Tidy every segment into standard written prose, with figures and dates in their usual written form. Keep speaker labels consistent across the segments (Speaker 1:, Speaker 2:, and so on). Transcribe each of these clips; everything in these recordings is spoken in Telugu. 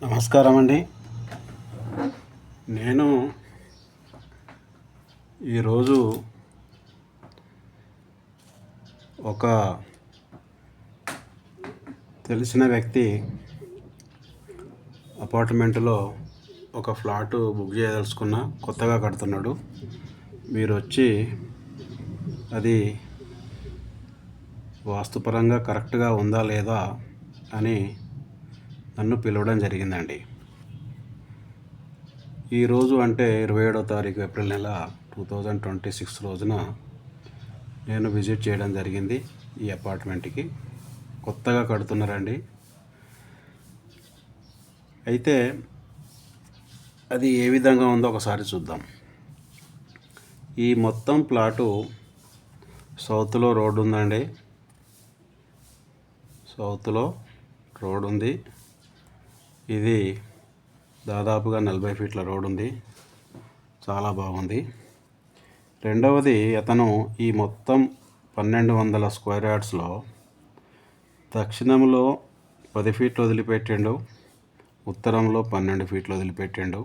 Speaker 1: నమస్కారం అండి. నేను ఈరోజు ఒక తెలిసిన వ్యక్తి అపార్ట్మెంట్లో ఒక ఫ్లాట్ బుక్ చేయదలుచుకున్న, కొత్తగా కడుతున్నాడు. మీరు వచ్చి అది వాస్తుపరంగా కరెక్ట్గా ఉందా లేదా అని నన్ను పిలవడం జరిగిందండి. ఈరోజు అంటే 27వ తారీఖు ఏప్రిల్ నెల 2026 రోజున నేను విజిట్ చేయడం జరిగింది ఈ అపార్ట్మెంట్కి. కొత్తగా కడుతున్నారండి. అయితే అది ఏ విధంగా ఉందో ఒకసారి చూద్దాం. ఈ మొత్తం ప్లాటు సౌత్లో రోడ్డు ఉందండి. సౌత్లో రోడ్ ఉంది. ఇది దాదాపుగా 40 ఫీట్ల రోడ్ ఉంది. చాలా బాగుంది. రెండవది, అతను ఈ మొత్తం 1200 స్క్వేర్ యార్డ్స్లో దక్షిణంలో 10 ఫీట్లు వదిలిపెట్టిండు, ఉత్తరంలో 12 ఫీట్లు వదిలిపెట్టిండు.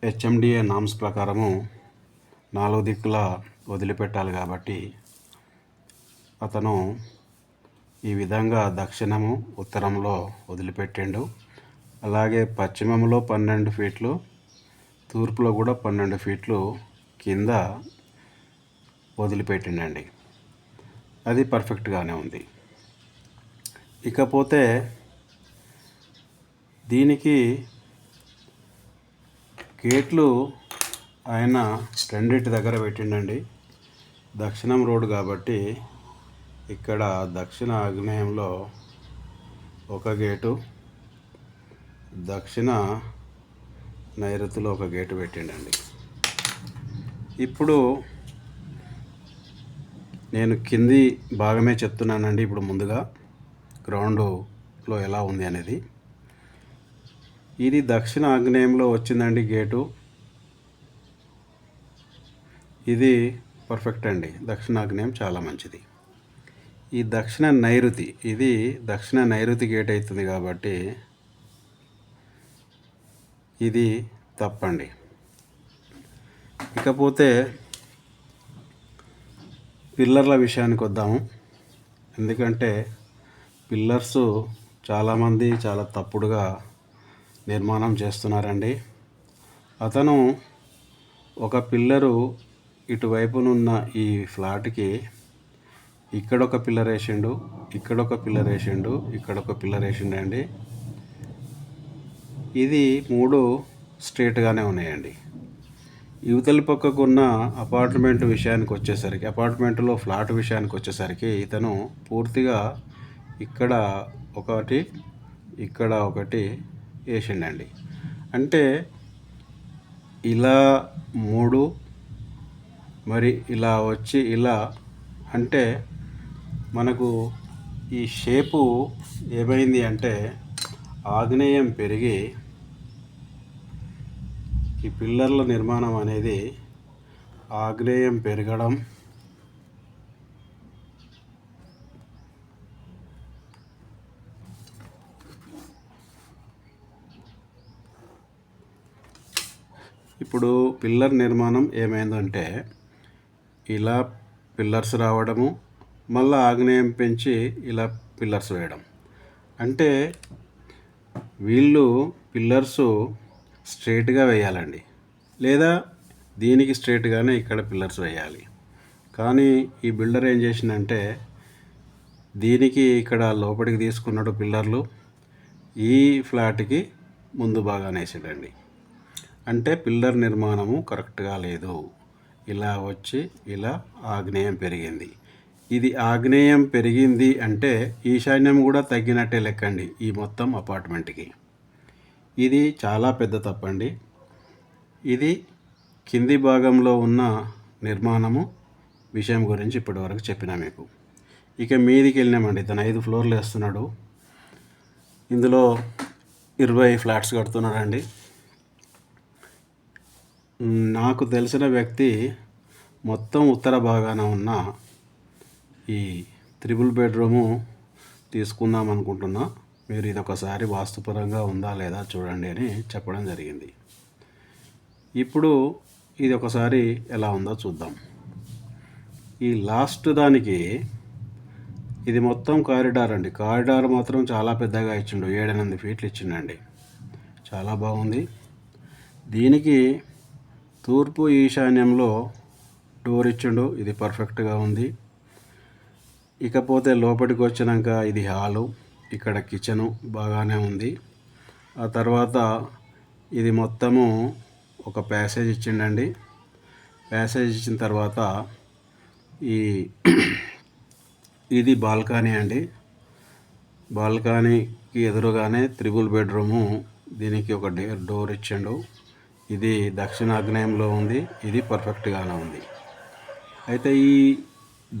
Speaker 1: హెచ్ఎండిఏ నామ్స్ ప్రకారము 4 దిక్కుల వదిలిపెట్టాలి కాబట్టి అతను ఈ విధంగా దక్షిణము, ఉత్తరంలో వదిలిపెట్టిండు. అలాగే పశ్చిమంలో 12 ఫీట్లు, తూర్పులో కూడా 12 ఫీట్లు కింద వదిలిపెట్టిండండి. అది పర్ఫెక్ట్గానే ఉంది. ఇకపోతే దీనికి గేట్లు ఆయన రెండింటి దగ్గర పెట్టిండండి. దక్షిణం రోడ్డు కాబట్టి ఇక్కడ దక్షిణ ఆగ్నేయంలో ఒక గేటు, దక్షిణ నైరుతిలో ఒక గేటు పెట్టిండండి. ఇప్పుడు నేను కింది భాగమే చెప్తున్నానండి. ఇప్పుడు ముందుగా గ్రౌండ్లో ఎలా ఉంది అనేది. ఇది దక్షిణ ఆగ్నేయంలో వచ్చిందండి గేటు. ఇది పర్ఫెక్ట్ అండి. దక్షిణాగ్నేయం చాలా మంచిది. ఈ దక్షిణ నైరుతి, ఇది దక్షిణ నైరుతి గేట్ అవుతుంది కాబట్టి ఇది తప్పండి. ఇకపోతే పిల్లర్ల విషయానికి వద్దాము. ఎందుకంటే పిల్లర్స్ చాలామంది చాలా తప్పుడుగా నిర్మాణం చేస్తున్నారండి. అతను ఒక పిల్లరు ఇటువైపునున్న ఈ ఫ్లాట్కి ఇక్కడొక పిల్లర్ వేసిండు, ఇక్కడొక పిల్లర్ వేసిండు, ఇక్కడొక పిల్లర్ వేసిండండి. ఇది 3 స్ట్రేట్గానే ఉన్నాయండి. యువతల పక్కకున్న అపార్ట్మెంట్లో ఫ్లాట్ విషయానికి వచ్చేసరికి ఇతను పూర్తిగా ఇక్కడ ఒకటి, ఇక్కడ ఒకటి వేసిండండి. అంటే ఇలా 3, మరి ఇలా వచ్చి ఇలా, అంటే మనకు ఈ షేపు ఏమైంది అంటే ఆగ్నేయం పెరిగి ఈ పిల్లర్ల నిర్మాణం అనేది ఆగ్నేయం పెరగడం, ఇప్పుడు పిల్లర్ నిర్మాణం ఏమైందంటే ఇలా పిల్లర్స్ రావడము, మళ్ళీ ఆగ్నేయం పెంచి ఇలా పిల్లర్స్ వేయడం. అంటే వీళ్ళు పిల్లర్సు స్ట్రైట్గా వేయాలండి, లేదా దీనికి స్ట్రైట్గానే ఇక్కడ పిల్లర్స్ వేయాలి. కానీ ఈ బిల్డర్ ఏం చేసిందంటే దీనికి ఇక్కడ లోపలికి తీసుకున్నాడు పిల్లర్లు, ఈ ఫ్లాట్కి ముందు బాగానే వేసాడండి. అంటే పిల్లర్ నిర్మాణము కరెక్ట్గా లేదు. ఇలా వచ్చి ఇలా ఆగ్నేయం పెరిగింది. ఇది ఆగ్నేయం పెరిగింది అంటే ఈశాన్యం కూడా తగ్గినట్టే లెక్కండి ఈ మొత్తం అపార్ట్మెంట్కి. ఇది చాలా పెద్ద తప్పండి. ఇది కింది భాగంలో ఉన్న నిర్మాణము విషయం గురించి ఇప్పటివరకు చెప్పినా మీకు. ఇక మీదికి వెళ్ళినామండి. తను 5 ఫ్లోర్లు వేస్తున్నాడు. ఇందులో 20 ఫ్లాట్స్ కడుతున్నాడండి. నాకు తెలిసిన వ్యక్తి మొత్తం ఉత్తర భాగాన ఉన్న ఈ 3 బెడ్రూము తీసుకుందాం అనుకుంటున్నా. మీరు ఇది ఒకసారి వాస్తుపరంగా ఉందా లేదా చూడండి అని చెప్పడం జరిగింది. ఇప్పుడు ఇది ఒకసారి ఎలా ఉందో చూద్దాం. ఈ లాస్ట్ దానికి ఇది మొత్తం కారిడార్ అండి. కారిడార్ మాత్రం చాలా పెద్దగా ఇచ్చిండు, 7-8 ఫీట్లు ఇచ్చిండండి. చాలా బాగుంది. దీనికి తూర్పు ఈశాన్యంలో డోర్ ఇచ్చిండు, ఇది పర్ఫెక్ట్గా ఉంది. ఇకపోతే లోపలికి వచ్చినాక ఇది హాలు, ఇక్కడ కిచెను బాగానే ఉంది. ఆ తర్వాత ఇది మొత్తము ఒక ప్యాసేజ్ ఇచ్చిండండి. ప్యాసేజ్ ఇచ్చిన తర్వాత ఇది బాల్కనీ అండి. బాల్కనీకి ఎదురుగానే 3 బెడ్రూము. దీనికి ఒక డోర్ ఇచ్చిండు. ఇది దక్షిణాగ్నేయంలో ఉంది, ఇది పర్ఫెక్ట్గానే ఉంది. అయితే ఈ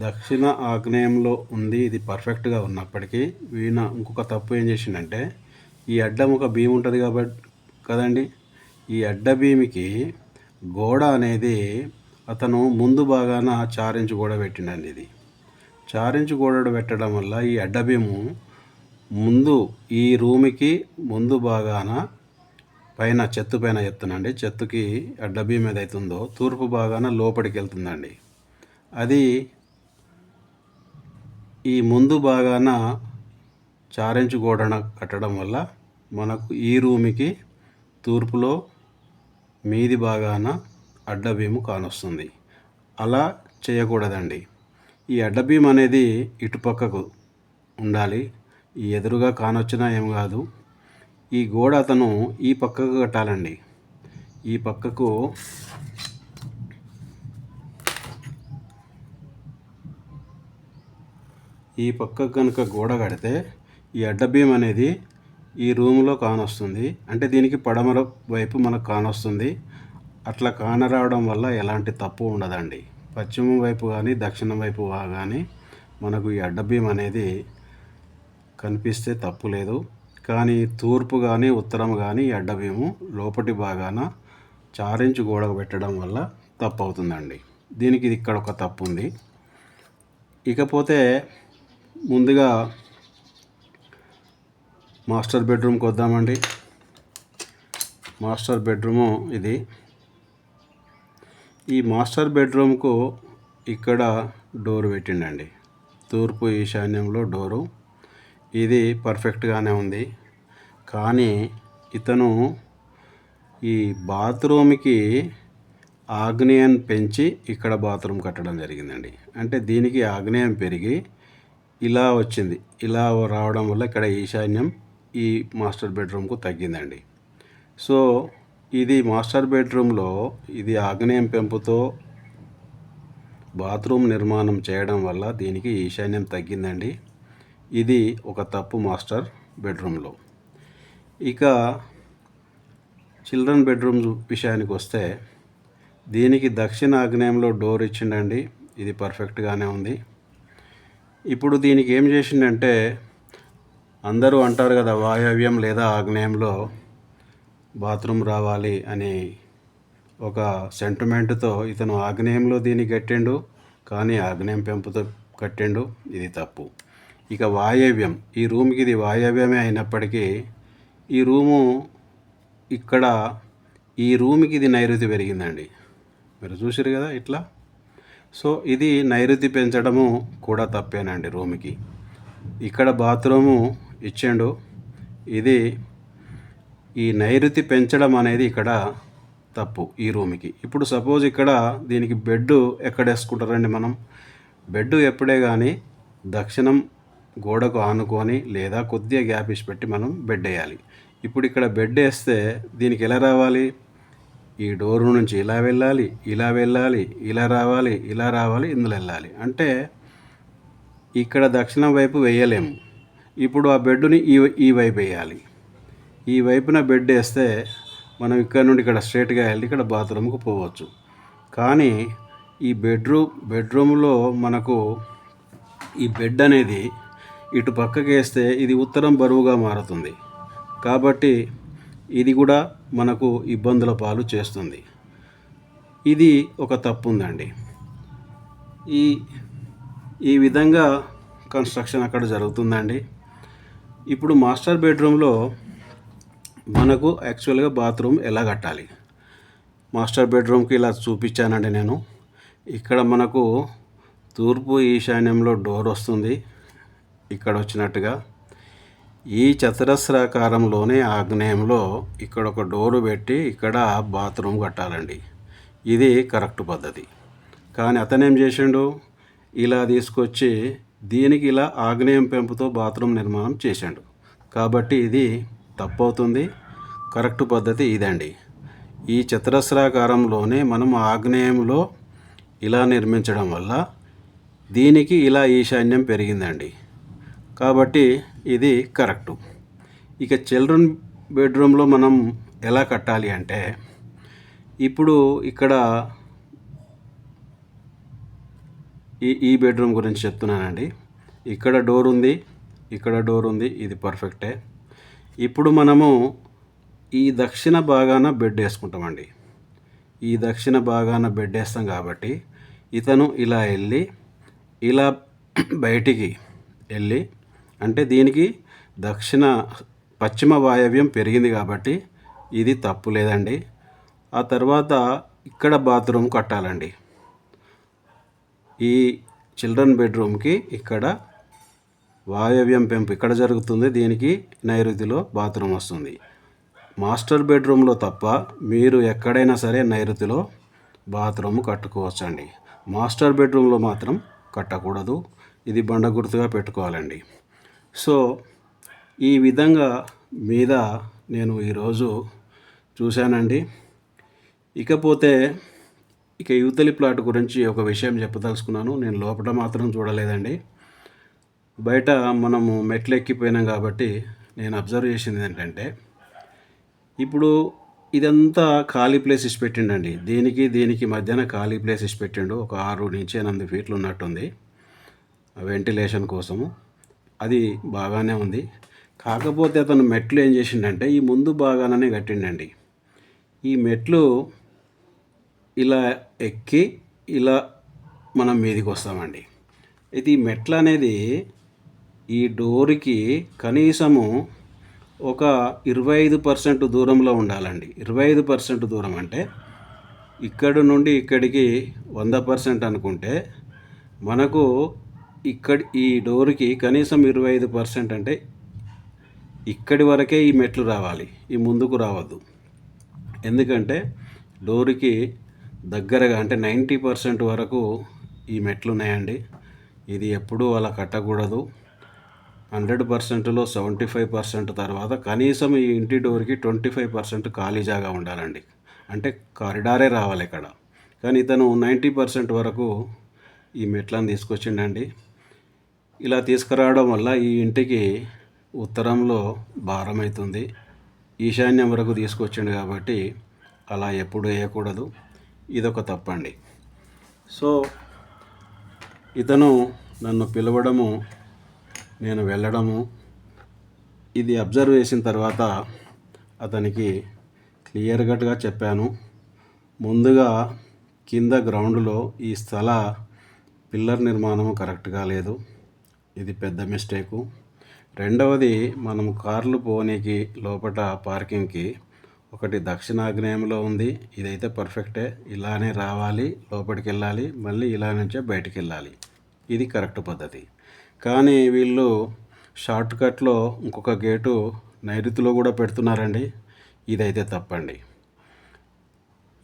Speaker 1: దక్షిణ ఆగ్నేయంలో ఉంది, ఇది పర్ఫెక్ట్గా ఉన్నప్పటికీ ఈయన ఇంకొక తప్పు ఏం చేసిండంటే, ఈ అడ్డం ఒక బీమ్ ఉంటుంది కదండి, ఈ అడ్డ బీమికి గోడ అనేది అతను ముందు బాగాన 4 ఇంచు గోడ పెట్టిండండి. ఇది 4 ఇంచు గోడ పెట్టడం వల్ల ఈ అడ్డ బీము ముందు ఈ రూమ్కి ముందు బాగాన పైన చెత్త పైన చెప్తానండి, చెత్తకి అడ్డ బీమ్ ఏదైతుందో తూర్పు బాగాన లోపలికి వెళ్తుందండి. అది ఈ ముందు బాగాన 4 ఇంచు గోడన కట్టడం వల్ల మనకు ఈ రూమ్కి తూర్పులో మీది బాగాన అడ్డబీము కానొస్తుంది. అలా చేయకూడదండి. ఈ అడ్డబీమ్ అనేది ఇటుపక్కకు ఉండాలి, ఈ ఎదురుగా కానొచ్చినా ఏం కాదు. ఈ గోడ అతను ఈ పక్కకు కట్టాలండి. ఈ పక్కకు కనుక గోడ కడితే ఈ అడ్డబీమ్ అనేది ఈ రూమ్లో కానొస్తుంది. అంటే దీనికి పడమర వైపు మనకు కానొస్తుంది. అట్లా కానరావడం వల్ల ఎలాంటి తప్పు ఉండదండి. పశ్చిమ వైపు కానీ దక్షిణం వైపు కానీ మనకు ఈ అడ్డబీమ్ అనేది కనిపిస్తే తప్పు లేదు. కానీ తూర్పు కానీ ఉత్తరం కానీ ఈ అడ్డబీము లోపటి భాగాన 4 ఇంచు గోడ పెట్టడం వల్ల తప్పు అవుతుందండి. దీనికి ఇక్కడ ఒక తప్పు ఉంది. ఇకపోతే ముందుగా మాస్టర్ బెడ్రూమ్కి వద్దామండి. మాస్టర్ బెడ్రూము ఇది. ఈ మాస్టర్ బెడ్రూమ్కు ఇక్కడ డోర్ పెట్టిండండి, తూర్పు ఈశాన్యంలో డోరు. ఇది పర్ఫెక్ట్గానే ఉంది. కానీ ఇతను ఈ బాత్రూమ్కి ఆగ్నేయం పెంచి ఇక్కడ బాత్రూమ్ కట్టడం జరిగిందండి. అంటే దీనికి ఆగ్నేయం పెరిగి ఇలా వచ్చింది. ఇలా రావడం వల్ల ఇక్కడ ఈశాన్యం ఈ మాస్టర్ బెడ్రూమ్కు తగ్గిందండి. సో ఇది మాస్టర్ బెడ్రూమ్లో ఇది ఆగ్నేయం పెంపుతో బాత్రూమ్ నిర్మాణం చేయడం వల్ల దీనికి ఈశాన్యం తగ్గిందండి. ఇది ఒక తప్పు మాస్టర్ బెడ్రూమ్లో. ఇక చిల్డ్రన్ బెడ్రూమ్ విషయానికి వస్తే దీనికి దక్షిణ ఆగ్నేయంలో డోర్ ఇచ్చిండండి. ఇది పర్ఫెక్ట్గానే ఉంది. ఇప్పుడు దీనికి ఏం చేసిండంటే, అందరూ అంటారు కదా వాయవ్యం లేదా ఆగ్నేయంలో బాత్రూమ్ రావాలి అని ఒక సెంటిమెంట్తో ఇతను ఆగ్నేయంలో దీన్ని కట్టిండు. కానీ ఆగ్నేయం పెంపుతో కట్టిండు, ఇది తప్పు. ఇక వాయవ్యం, ఈ రూమ్కి ఇది వాయవ్యమే అయినప్పటికీ ఈ రూము ఇక్కడ ఈ రూమ్కి ఇది నైరుతి పెరిగిందండి. మీరు చూసారు కదా ఇట్లా. సో ఇది నైరుతి పెంచడము కూడా తప్పేనండి. రూమ్కి ఇక్కడ బాత్రూము ఇచ్చిండు, ఇది ఈ నైరుతి పెంచడం అనేది ఇక్కడ తప్పు ఈ రూమ్కి. ఇప్పుడు సపోజ్ ఇక్కడ దీనికి బెడ్ ఎక్కడ వేసుకుంటారండి మనం? బెడ్ ఎప్పుడే కానీ దక్షిణం గోడకు ఆనుకొని లేదా కొద్దిగా గ్యాప్ ఇచ్చి పెట్టి మనం బెడ్ వేయాలి. ఇప్పుడు ఇక్కడ బెడ్ వేస్తే దీనికి ఎలా రావాలి? ఈ డోరు నుంచి ఇలా వెళ్ళాలి, ఇలా వెళ్ళాలి, ఇలా రావాలి, ఇలా రావాలి, ఇందులో వెళ్ళాలి. అంటే ఇక్కడ దక్షిణం వైపు వేయలేము. ఇప్పుడు ఆ బెడ్ని ఈ వైపు వేయాలి. ఈ వైపున బెడ్ వేస్తే మనం ఇక్కడ నుండి ఇక్కడ స్ట్రైట్గా వెళ్ళి ఇక్కడ బాత్రూమ్కి పోవచ్చు. కానీ ఈ బెడ్రూమ్లో మనకు ఈ బెడ్ అనేది ఇటు పక్కకి వేస్తే ఇది ఉత్తరం బరువుగా మారుతుంది. కాబట్టి ఇది కూడా మనకు ఇబ్బందుల పాలు చేస్తుంది. ఇది ఒక తప్పు ఉందండి. ఈ విధంగా కన్స్ట్రక్షన్ అక్కడ జరుగుతుందండి. ఇప్పుడు మాస్టర్ బెడ్రూమ్లో మనకు యాక్చువల్గా బాత్రూమ్ ఎలా కట్టాలి. మాస్టర్ బెడ్రూమ్కి ఇలా చూపించానండి నేను. ఇక్కడ మనకు తూర్పు ఈశాన్యంలో డోర్ వస్తుంది. ఇక్కడ వచ్చినట్టుగా ఈ చతురస్రాకారంలోనే ఆగ్నేయంలో ఇక్కడ ఒక డోరు పెట్టి ఇక్కడ బాత్రూమ్ కట్టాలండి. ఇది కరెక్ట్ పద్ధతి. కానీ అతనేం చేసిండు, ఇలా తీసుకొచ్చి దీనికి ఇలా ఆగ్నేయం పెంపుతో బాత్రూమ్ నిర్మాణం చేశాడు. కాబట్టి ఇది తప్పు అవుతుంది. కరెక్ట్ పద్ధతి ఇదండి. ఈ చతురస్రాకారంలోనే మనం ఆగ్నేయంలో ఇలా నిర్మించడం వల్ల దీనికి ఇలా ఈశాన్యం పెరిగిందండి. కాబట్టి ఇది కరెక్టు. ఇక చిల్డ్రన్ బెడ్రూమ్లో మనం ఎలా కట్టాలి అంటే, ఇప్పుడు ఇక్కడ ఈ బెడ్రూమ్ గురించి చెప్తున్నానండి. ఇక్కడ డోర్ ఉంది, ఇక్కడ డోర్ ఉంది, ఇది పర్ఫెక్టే. ఇప్పుడు మనము ఈ దక్షిణ భాగాన బెడ్ వేసుకుంటామండి. ఈ దక్షిణ భాగాన బెడ్ వేస్తాం కాబట్టి ఇతను ఇలా వెళ్ళి ఇలా బయటికి వెళ్ళి, అంటే దీనికి పశ్చిమ వాయవ్యం పెరిగింది కాబట్టి ఇది తప్పు లేదండి. ఆ తర్వాత ఇక్కడ బాత్రూమ్ కట్టాలండి. ఈ చిల్డ్రన్ బెడ్రూమ్కి ఇక్కడ వాయవ్యం పెంపు ఇక్కడ జరుగుతుంది, దీనికి నైరుతిలో బాత్రూమ్ వస్తుంది. మాస్టర్ బెడ్రూమ్లో తప్ప మీరు ఎక్కడైనా సరే నైరుతిలో బాత్రూమ్ కట్టుకోవచ్చండి. మాస్టర్ బెడ్రూమ్లో మాత్రం కట్టకూడదు. ఇది బండ గుర్తుగా పెట్టుకోవాలండి. సో ఈ విధంగా మీద నేను ఈరోజు చూశానండి. ఇకపోతే యువతలి ప్లాట్ గురించి ఒక విషయం చెప్పదలుచుకున్నాను. నేను లోపల మాత్రం చూడలేదండి. బయట మనము మెట్లు ఎక్కిపోయినాం కాబట్టి నేను అబ్జర్వ్ చేసింది ఏంటంటే, ఇప్పుడు ఇదంతా ఖాళీ ప్లేస్ ఇచ్చి పెట్టిండండి. దీనికి మధ్యన ఖాళీ ప్లేస్ ఇచ్చి పెట్టిండు. ఒక 6 నుంచి 8 ఫీట్లు ఉన్నట్టుంది వెంటిలేషన్ కోసము. అది బాగానే ఉంది. కాకపోతే అతను మెట్లు ఏం చేసిండంటే ఈ ముందు భాగాననే కట్టిండండి. ఈ మెట్లు ఇలా ఎక్కి ఇలా మనం మీదికి వస్తామండి. అయితే ఈ మెట్లు అనేది ఈ డోర్కి కనీసము ఒక 25% దూరంలో ఉండాలండి. 25% దూరం అంటే ఇక్కడి నుండి ఇక్కడికి 100% అనుకుంటే మనకు ఈ డోర్కి కనీసం 25% అంటే ఇక్కడి వరకే ఈ మెట్లు రావాలి, ఈ ముందుకు రావద్దు. ఎందుకంటే డోర్కి దగ్గరగా అంటే 90% వరకు ఈ మెట్లు ఉన్నాయండి. ఇది ఎప్పుడూ అలా కట్టకూడదు. 100%లో 75% తర్వాత కనీసం ఈ ఇంటి డోర్కి 25% ఖాళీ జాగా ఉండాలండి. అంటే కారిడారే రావాలి ఇక్కడ. కానీ ఇతను 90% వరకు ఈ మెట్లను తీసుకొచ్చిండండి. ఇలా తీసుకురావడం వల్ల ఈ ఇంటికి ఉత్తరంలో భారం అవుతుంది. ఈశాన్యం వరకు తీసుకొచ్చిండు కాబట్టి అలా ఎప్పుడు వేయకూడదు. ఇదొక తప్పండి. సో ఇతను నన్ను పిలవడము, నేను వెళ్ళడము, ఇది అబ్జర్వ్ చేసిన తర్వాత అతనికి క్లియర్ కట్గా చెప్పాను. ముందుగా కింద గ్రౌండ్లో ఈ స్థల పిల్లర్ నిర్మాణం కరెక్ట్గా లేదు, ఇది పెద్ద మిస్టేకు. రెండవది, మనం కార్లు పోనీకి లోపల పార్కింగ్కి ఒకటి దక్షిణాగ్నేయంలో ఉంది, ఇదైతే పర్ఫెక్టే. ఇలానే రావాలి, లోపలికి వెళ్ళాలి, మళ్ళీ ఇలా నుంచే బయటికి వెళ్ళాలి, ఇది కరెక్ట్ పద్ధతి. కానీ వీళ్ళు షార్ట్కట్లో ఇంకొక గేటు నైరుతిలో కూడా పెడుతున్నారండి. ఇదైతే తప్పండి.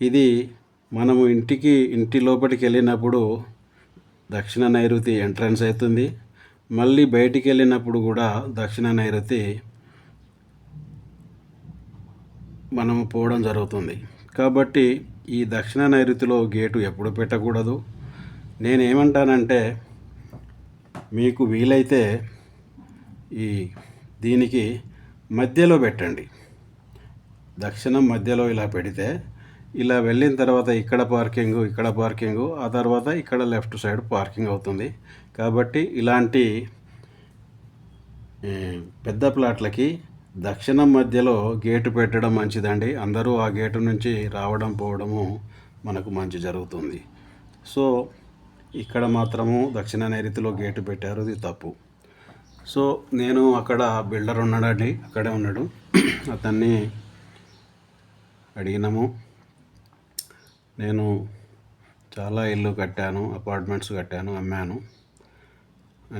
Speaker 1: ఇది మనము ఇంటి లోపలికి వెళ్ళినప్పుడు దక్షిణ నైరుతి ఎంట్రన్స్ అవుతుంది, మళ్ళీ బయటికి వెళ్ళినప్పుడు కూడా దక్షిణ నైరుతి మనము పోవడం జరుగుతుంది. కాబట్టి ఈ దక్షిణ నైరుతిలో గేటు ఎప్పుడు పెట్టకూడదు. నేనేమంటానంటే, మీకు వీలైతే దీనికి మధ్యలో పెట్టండి. దక్షిణం మధ్యలో ఇలా పెడితే ఇలా వెళ్ళిన తర్వాత ఇక్కడ పార్కింగు, ఆ తర్వాత ఇక్కడ లెఫ్ట్ సైడ్ పార్కింగ్ అవుతుంది. కాబట్టి ఇలాంటి పెద్ద ప్లాట్లకి దక్షిణం మధ్యలో గేటు పెట్టడం మంచిదండి. అందరూ ఆ గేటు నుంచి రావడం పోవడము మనకు మంచి జరుగుతుంది. సో ఇక్కడ మాత్రము దక్షిణ నైరుతిలో గేటు పెట్టారు, ఇది తప్పు. సో నేను అక్కడ బిల్డర్ ఉన్నాడండి, అక్కడే ఉన్నాడు. అతన్ని అడిగినాము. నేను చాలా ఇల్లు కట్టాను, అపార్ట్మెంట్స్ కట్టాను, అమ్మాను.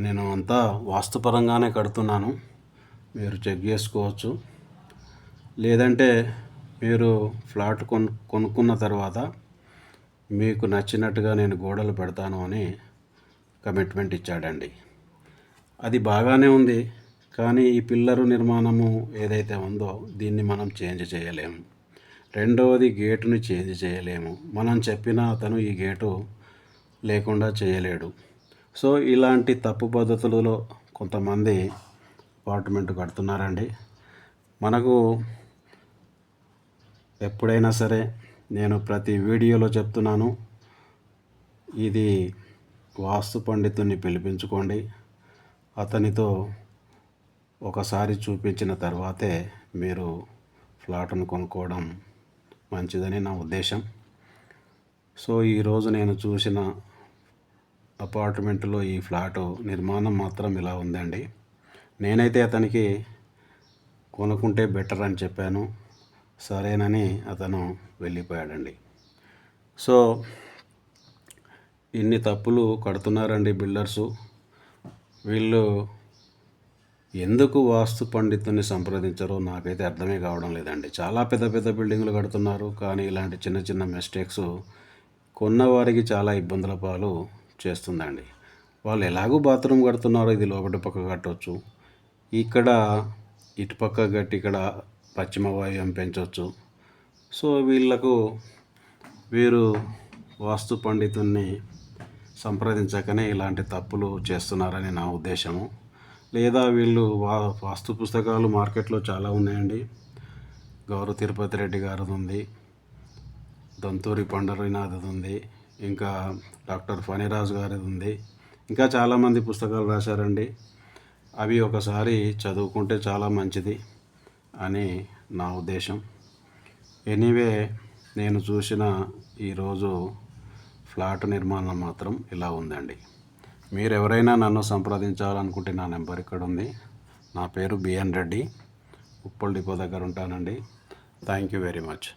Speaker 1: నేను అంతా వాస్తుపరంగానే కడుతున్నాను, మీరు చెక్ చేసుకోవచ్చు. లేదంటే మీరు ఫ్లాట్ కొనుక్కున్న తర్వాత మీకు నచ్చినట్టుగా నేను గోడలు పెడతాను అని కమిట్మెంట్ ఇచ్చాడండి. అది బాగానే ఉంది, కానీ ఈ పిల్లరు నిర్మాణము ఏదైతే ఉందో దీన్ని మనం చేంజ్ చేయలేము. రెండవది, గేటుని చేంజ్ చేయలేము. మనం చెప్పినా అతను ఈ గేటు లేకుండా చేయలేడు. సో ఇలాంటి తప్పు పద్ధతులలో కొంతమంది అపార్ట్మెంట్ కడుతున్నారండి. మనకు ఎప్పుడైనా సరే నేను ప్రతి వీడియోలో చెప్తున్నాను, ఇది వాస్తు పండితుని పిలిపించుకోండి. అతనితో ఒకసారి చూపించిన తర్వాతే మీరు ఫ్లాట్ను కొనుక్కోవడం మంచిదని నా ఉద్దేశం. సో ఈరోజు నేను చూసిన అపార్ట్మెంట్లో ఈ ఫ్లాటు నిర్మాణం మాత్రం ఇలా ఉందండి. నేనైతే అతనికి కొనుక్కుంటే బెటర్ అని చెప్పాను, సరేనని అతను వెళ్ళిపోయాడండి. సో ఇన్ని తప్పులు కడుతున్నారండి బిల్డర్సు. వీళ్ళు ఎందుకు వాస్తు పండితుని సంప్రదించరో నాకైతే అర్థమే కావడం లేదండి. చాలా పెద్ద పెద్ద బిల్డింగులు కడుతున్నారు, కానీ ఇలాంటి చిన్న చిన్న మిస్టేక్స్ కొన్నవారికి చాలా ఇబ్బందుల పాలు చేస్తుందండి. వాళ్ళు ఎలాగూ బాత్రూమ్ కడుతున్నారో ఇది లోపటి పక్క కట్టవచ్చు, ఇక్కడ ఇటుపక్క కట్టి ఇక్కడ పశ్చిమ వాయువ్యం పెంచవచ్చు. సో వీరు వాస్తు పండితుల్ని సంప్రదించకనే ఇలాంటి తప్పులు చేస్తున్నారని నా ఉద్దేశము. లేదా వీళ్ళు వాస్తు పుస్తకాలు మార్కెట్లో చాలా ఉన్నాయండి. గౌరవ తిరుపతి రెడ్డి గారిది ఉంది, దొంతూరి పండరీనాథ్ది ఉంది, ఇంకా డాక్టర్ ఫణిరాజ్ గారిది ఉంది, ఇంకా చాలామంది పుస్తకాలు రాశారండి. అవి ఒకసారి చదువుకుంటే చాలా మంచిది అని నా ఉద్దేశం. ఎనీవే, నేను చూసిన ఈరోజు ఫ్లాట్ నిర్మాణం మాత్రం ఇలా ఉందండి. మీరు ఎవరైనా నన్ను సంప్రదించాలనుకుంటే నా నెంబర్ ఇక్కడ ఉంది. నా పేరు బిఎన్ రెడ్డి, ఉప్పల్ డిపో దగ్గర ఉంటానండి. Thank you very much.